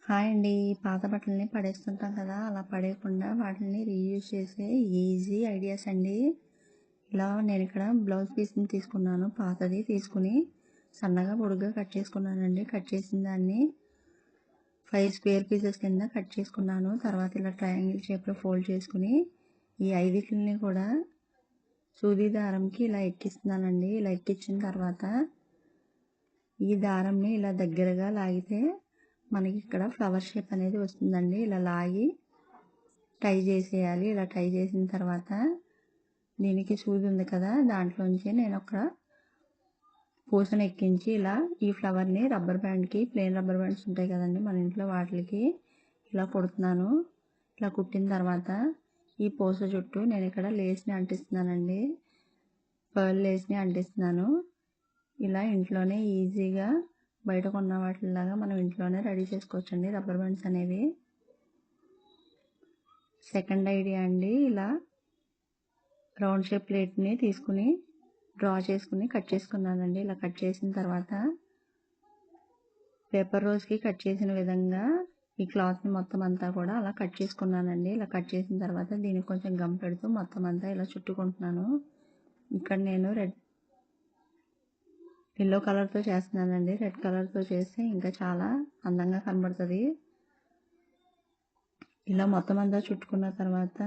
Hi అండి. పాత బట్టలని పడేస్తుంటాం కదా! అలా పడేయకుండా వాటిని రీయూజ్ చేసే ఈజీ ఐడియాస్ అండి. ఇలా నేనిక్కడ బ్లౌజ్ పీస్‌ని తీసుకున్నాను. పాతది తీసుకొని సన్నగా పొడుగ్గా కట్ చేసుకున్నానండి. కట్ చేసిన దాన్ని 5 స్క్వేర్ పీసెస్ కింద కట్ చేసుకున్నాను. తర్వాత ఇలా ట్రయాంగిల్ షేప్‌లో ఫోల్డ్ చేసుకొని ఈ 5 కూడా సూది దారంకి ఇలా ఎక్కిస్తున్నానండి. ఇలా ఎక్కించిన తర్వాత ఈ దారంని ఇలా దగ్గరగా లాగితే మనకి ఇక్కడ ఫ్లవర్ షేప్ అనేది వస్తుందండి. ఇలా లాగి టై చేసేయాలి. ఇలా టై చేసిన తర్వాత దీనికి సూది ఉంది కదా, దాంట్లోంచి నేను ఒక పూసను ఎక్కించి ఇలా ఈ ఫ్లవర్ని రబ్బర్ బ్యాండ్కి, ప్లెయిన్ రబ్బర్ బ్యాండ్స్ ఉంటాయి కదండి మన ఇంట్లో, వాటికి ఇలా కుడుతున్నాను. ఇలా కుట్టిన తర్వాత ఈ పూస చుట్టూ నేను ఇక్కడ లేస్ని అంటిస్తున్నానండి. పర్ల్ లేస్ని అంటిస్తున్నాను. ఇలా ఇంట్లోనే ఈజీగా బయట కొన్న వాటిలాగా మనం ఇంట్లోనే రెడీ చేసుకోవచ్చండి రబ్బర్ బ్యాండ్స్ అనేవి. సెకండ్ ఐడియా అండి, ఇలా రౌండ్ షేప్ ప్లేట్ని తీసుకుని డ్రా చేసుకుని కట్ చేసుకున్నానండి. ఇలా కట్ చేసిన తర్వాత పేపర్ రోజ్కి కట్ చేసిన విధంగా ఈ క్లాత్ని మొత్తం అంతా కూడా అలా కట్ చేసుకున్నానండి. ఇలా కట్ చేసిన తర్వాత దీనికి కొంచెం గమ్ పెడుతూ మొత్తం అంతా ఇలా చుట్టుకుంటున్నాను. ఇక్కడ నేను ఎల్లో కలర్తో చేస్తున్నానండి. రెడ్ కలర్తో చేస్తే ఇంకా చాలా అందంగా కనబడుతుంది. ఇలా మొత్తం అంతా చుట్టుకున్న తర్వాత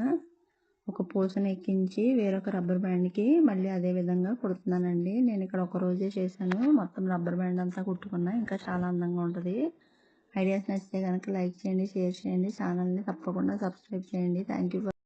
ఒక పూసను ఎక్కించి వేరొక రబ్బర్ బ్యాండ్కి మళ్ళీ అదే విధంగా కుడుతున్నానండి. నేను ఇక్కడ ఒక రోజే చేశాను, మొత్తం రబ్బర్ బ్యాండ్ అంతా కుట్టుకున్నా. ఇంకా చాలా అందంగా ఉంటుంది. ఐడియాస్ నచ్చితే కనుక లైక్ చేయండి, షేర్ చేయండి, ఛానల్ని తప్పకుండా సబ్స్క్రైబ్ చేయండి. Thank you.